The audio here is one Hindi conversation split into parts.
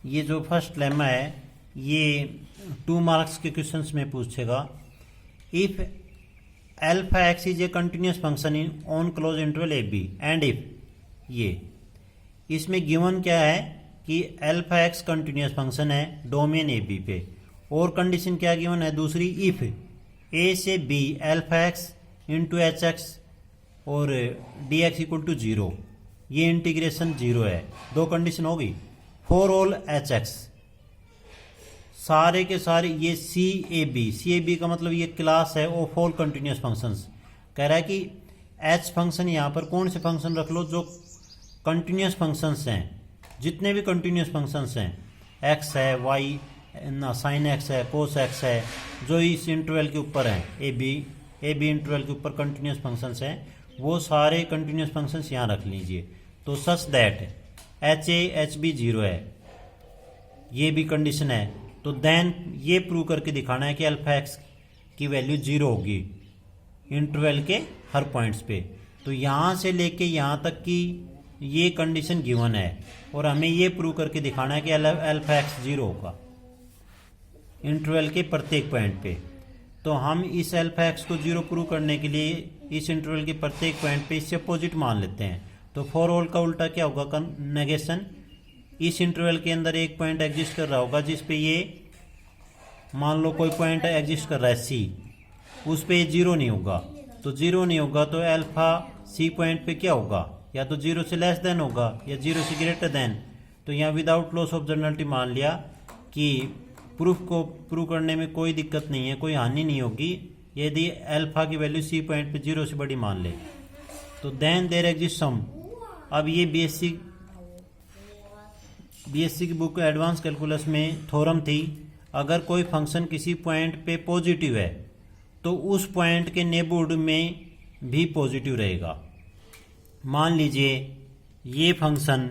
ये जो फर्स्ट लेमा है ये 2 मार्क्स के क्वेश्चंस में पूछेगा। If alpha X is a continuous function in on close interval A B and if ये इसमें गिवन क्या है कि अल्फा एक्स कंटिन्यूस फंक्शन है डोमेन ए बी पे, और कंडीशन क्या गिवन है दूसरी, इफ ए से B alpha X into H X और डी एक्स इक्वल टू 0, ये इंटीग्रेशन 0 है। दो कंडीशन होगी। फॉर ऑल एच एक्स, सारे के सारे ये सी ए बी का मतलब ये क्लास है ऑफ ऑल कंटिन्यूस फंक्शंस। कह रहा है कि एच फंक्शन यहाँ पर कौन से फंक्शन रख लो जो कंटिन्यूस फंक्शंस हैं, जितने भी कंटिन्यूस फंक्शंस हैं, एक्स है, वाई ना, साइन एक्स है, कोस एक्स है, जो इस इंटरवल के ऊपर हैं, ए बी इंटरवल के ऊपर कंटिन्यूस फंक्शंस हैं, वो सारे कंटिन्यूस फंक्शंस यहाँ रख लीजिए। तो such that H A H B 0 है, ये भी कंडीशन है। तो देन ये प्रूव करके दिखाना है कि अल्फा एक्स की वैल्यू 0 होगी इंटरवल के हर पॉइंट्स पे। तो यहाँ से लेके यहाँ तक की ये कंडीशन गिवन है और हमें ये प्रूव करके दिखाना है कि अल्फा एक्स 0 होगा इंटरवल के प्रत्येक पॉइंट पे। तो हम इस अल्फा एक्स को 0 प्रूव करने के लिए इस इंटरवल के प्रत्येक पॉइंट पे इससे अपोजिट मान लेते हैं। तो फॉर ऑल का उल्टा क्या होगा, नेगेशन। इस इंटरवल के अंदर एक पॉइंट एग्जिस्ट कर रहा होगा जिस पे ये मान लो कोई पॉइंट एग्जिस्ट कर रहा है सी, उस पे ये 0 नहीं होगा। तो 0 नहीं होगा तो अल्फा सी पॉइंट पे क्या होगा, या तो 0 से लेस देन होगा या 0 से ग्रेटर देन। तो यहाँ विदाउट लॉस ऑफ जनरलिटी मान लिया कि प्रूफ को प्रूव करने में कोई दिक्कत नहीं है, कोई हानि नहीं होगी यदि अल्फा की वैल्यू सी पॉइंट पे 0 से बड़ी मान ले। तो देन देयर एग्जिस्ट सम। अब ये बीएससी की बुक एडवांस कैलकुलस में थ्योरम थी, अगर कोई फंक्शन किसी पॉइंट पे पॉजिटिव है तो उस पॉइंट के नेबरहुड में भी पॉजिटिव रहेगा। मान लीजिए ये फंक्शन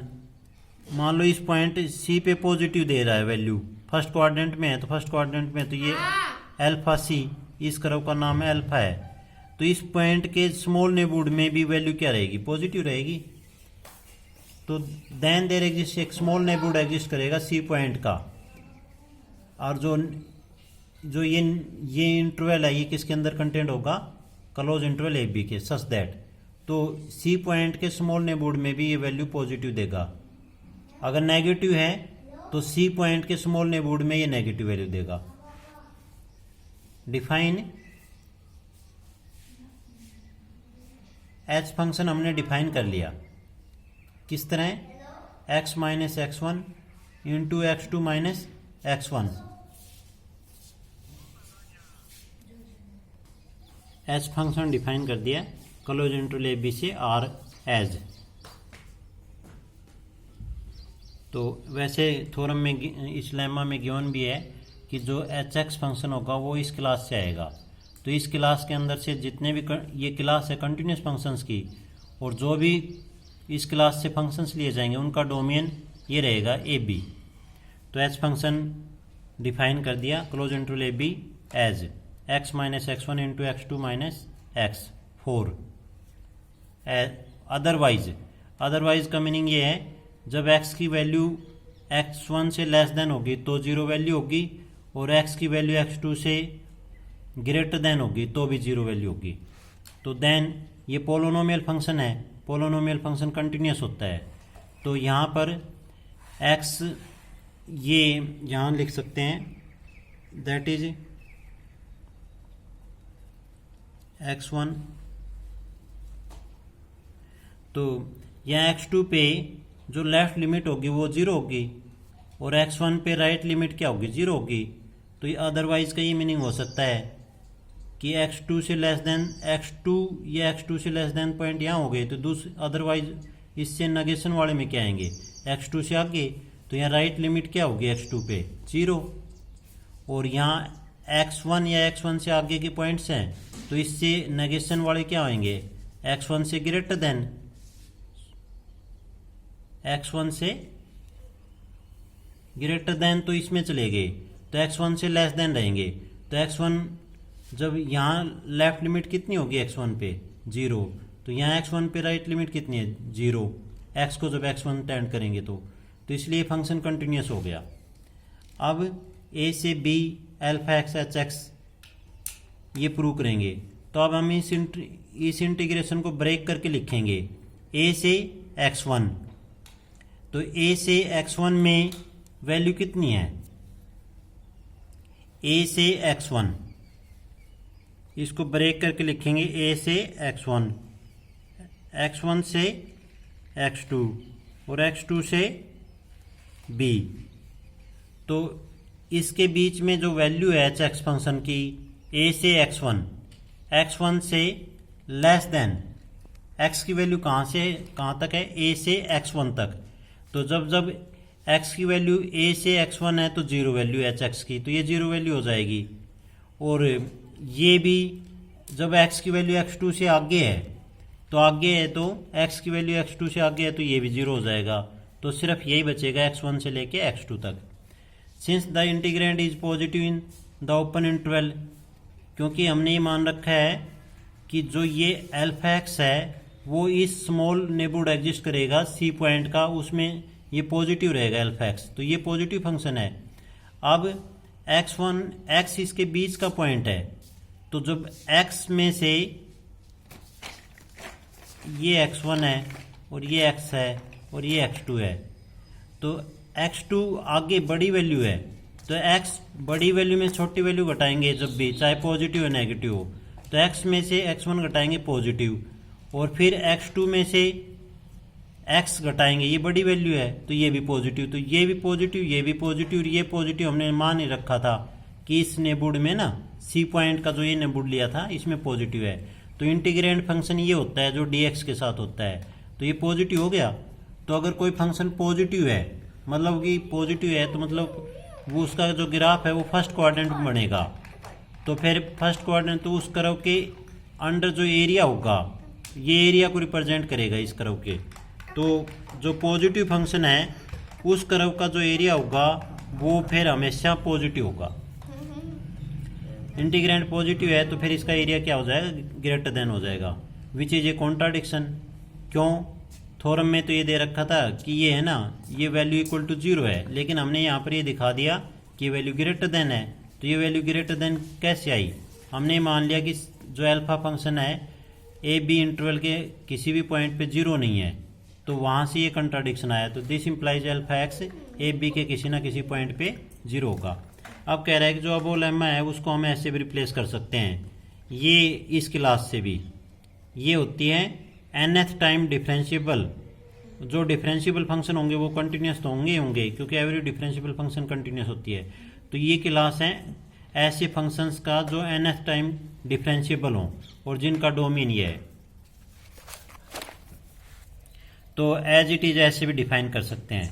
मान लो इस पॉइंट सी पे पॉजिटिव दे रहा है वैल्यू, फर्स्ट क्वाड्रेंट में है, तो फर्स्ट क्वाड्रेंट में तो ये अल्फा सी, इस कर्व का नाम है अल्फा है, तो इस पॉइंट के स्मॉल नेबरहुड में भी वैल्यू क्या रहेगी, पॉजिटिव रहेगी। तो देन देयर एग्जिस्ट एक स्मॉल नेबरहुड एग्जिस्ट करेगा सी पॉइंट का, और जो ये इंटरवल है ये किसके अंदर कंटेंट होगा, क्लोज इंटरवल ए बी के, सच दैट। तो सी पॉइंट के स्मॉल नेबरहुड में भी ये वैल्यू पॉजिटिव देगा। अगर नेगेटिव है तो सी पॉइंट के स्मॉल नेबरहुड में ये नेगेटिव वैल्यू देगा। डिफाइन एच फंक्शन हमने डिफाइन कर लिया किस तरह, x minus x1 into x2 minus x1। H function define कर दिया क्लोज इंटरवल ए बी से आर एज। तो वैसे थ्योरम में इस लेमा में गिवन भी है कि जो एच एक्स फंक्शन होगा वो इस क्लास से आएगा। तो इस क्लास के अंदर से जितने भी ये क्लास है कंटिन्यूस फंक्शंस की, और जो भी इस क्लास से फंक्शंस लिए जाएंगे उनका डोमेन ये रहेगा ए बी। तो एच फंक्शन डिफाइन कर दिया close interval A B as x minus x1 into x2 minus x4। Otherwise का मीनिंग ये है जब x की वैल्यू x1 से लेस देन होगी तो 0 वैल्यू होगी, और x की वैल्यू x2 से ग्रेटर देन होगी तो भी 0 वैल्यू होगी। तो देन ये पोलोनोमियल फंक्शन है, पोलोनोमियल फंक्शन कंटिन्यूस होता है। तो यहाँ पर x ये यहाँ लिख सकते हैं दैट इज x1। तो यहाँ x2 पे जो लेफ्ट लिमिट होगी वो 0 होगी, और x1 पे राइट लिमिट क्या होगी, 0 होगी। तो ये अदरवाइज का ये मीनिंग हो सकता है कि x2 से लेस देन x2 या x2 से लेस देन पॉइंट यहाँ हो गए, तो दूसरे अदरवाइज इससे नेगेशन वाले में क्या आएंगे, x2 से आगे, तो यहाँ राइट लिमिट क्या होगी x2 पे 0, और यहाँ x1 या x1 से आगे के पॉइंट्स हैं तो इससे नेगेशन वाले क्या आएंगे, x1 से ग्रेटर देन, x1 से ग्रेटर देन तो इसमें चले गए, तो x1 से लेस देन रहेंगे। तो x1 जब यहाँ लेफ्ट लिमिट कितनी होगी x1 पे 0, तो यहाँ x1 पे राइट लिमिट कितनी है 0, x को जब x1 टेंड करेंगे तो इसलिए फंक्शन कंटिन्यूस हो गया। अब ए से B alpha X H X ये प्रूव करेंगे। तो अब हम इस इंटीग्रेशन को ब्रेक करके लिखेंगे ए से x1। तो ए से x1 में वैल्यू कितनी है, ए से x1, इसको ब्रेक करके लिखेंगे ए से x1, x1 से x2 और x2 से b। तो इसके बीच में जो वैल्यू है एच एक्स फंक्शन की ए से x1, x1 से लेस देन, x की वैल्यू कहाँ से कहाँ तक है, ए से x1 तक। तो जब जब x की वैल्यू a से x1 है तो जीरो वैल्यू एच एक्स की, तो ये जीरो वैल्यू हो जाएगी। और ये भी जब x की वैल्यू x2 से आगे है तो x की वैल्यू x2 से आगे है तो ये भी जीरो हो जाएगा। तो सिर्फ यही बचेगा x1 से लेके x2 तक। Since the integrand is positive in the open interval, क्योंकि हमने ये मान रखा है कि जो ये अल्फा एक्स है वो इस स्मॉल नेबरहुड एग्जिस्ट करेगा सी पॉइंट का, उसमें ये पॉजिटिव रहेगा अल्फा एक्स, तो ये पॉजिटिव फंक्शन है। अब x1 x इसके बीच का पॉइंट है, तो जब x में से ये x1 है और ये x है और ये x2 है, तो x2 आगे बड़ी वैल्यू है, तो x बड़ी वैल्यू में छोटी वैल्यू घटाएंगे जब भी, चाहे पॉजिटिव या नेगेटिव हो। तो x में से x1 घटाएंगे पॉजिटिव, और फिर x2 में से x घटाएंगे, ये बड़ी वैल्यू है तो ये भी पॉजिटिव, तो ये भी पॉजिटिव, ये भी पॉजिटिव और ये पॉजिटिव। हमने मान ही रखा था कि इस नेबरहुड में ना सी पॉइंट का जो ये नेबरहुड लिया था इसमें पॉजिटिव है। तो इंटीग्रेंड फंक्शन ये होता है जो dx के साथ होता है, तो ये पॉजिटिव हो गया। तो अगर कोई फंक्शन पॉजिटिव है, मतलब कि पॉजिटिव है तो मतलब वो उसका जो ग्राफ है वो फर्स्ट क्वाड्रेंट में बनेगा। तो फिर फर्स्ट क्वाड्रेंट तो उस कर्व के अंडर जो एरिया होगा ये एरिया को रिप्रेजेंट करेगा इस कर्व के। तो जो पॉजिटिव फंक्शन है उस कर्व का जो एरिया होगा वो फिर हमेशा पॉजिटिव होगा। इंटीग्रेंड पॉजिटिव है तो फिर इसका एरिया क्या हो जाएगा, ग्रेटर देन हो जाएगा, विच इज ए कॉन्ट्राडिक्शन। क्यों, थ्योरम में तो ये दे रखा था कि ये है ना, ये वैल्यू इक्वल टू जीरो है, लेकिन हमने यहाँ पर ये दिखा दिया कि वैल्यू ग्रेटर देन है। तो ये वैल्यू ग्रेटर देन कैसे आई, हमने मान लिया कि जो अल्फा फंक्शन है ए बी इंटरवल के किसी भी पॉइंट पे जीरो नहीं है, तो वहाँ से ये कंट्राडिक्शन आया। तो this implies alpha X A B के किसी ना किसी पॉइंट पे जीरो होगा। अब कह रहा है कि जो अब लेम्मा है उसको हम ऐसे भी रिप्लेस कर सकते हैं, ये इस क्लास से भी। ये होती है nth टाइम डिफरेंशिएबल। जो डिफरेंशिएबल फंक्शन होंगे वो कंटिन्यूस तो होंगे क्योंकि एवरी डिफरेंशिएबल फंक्शन कंटिन्यूस होती है। तो ये क्लास है ऐसे फंक्शंस का जो nth टाइम डिफरेंशिएबल हो और जिनका डोमेन ये है। तो एज इट इज ऐसे भी डिफाइन कर सकते हैं।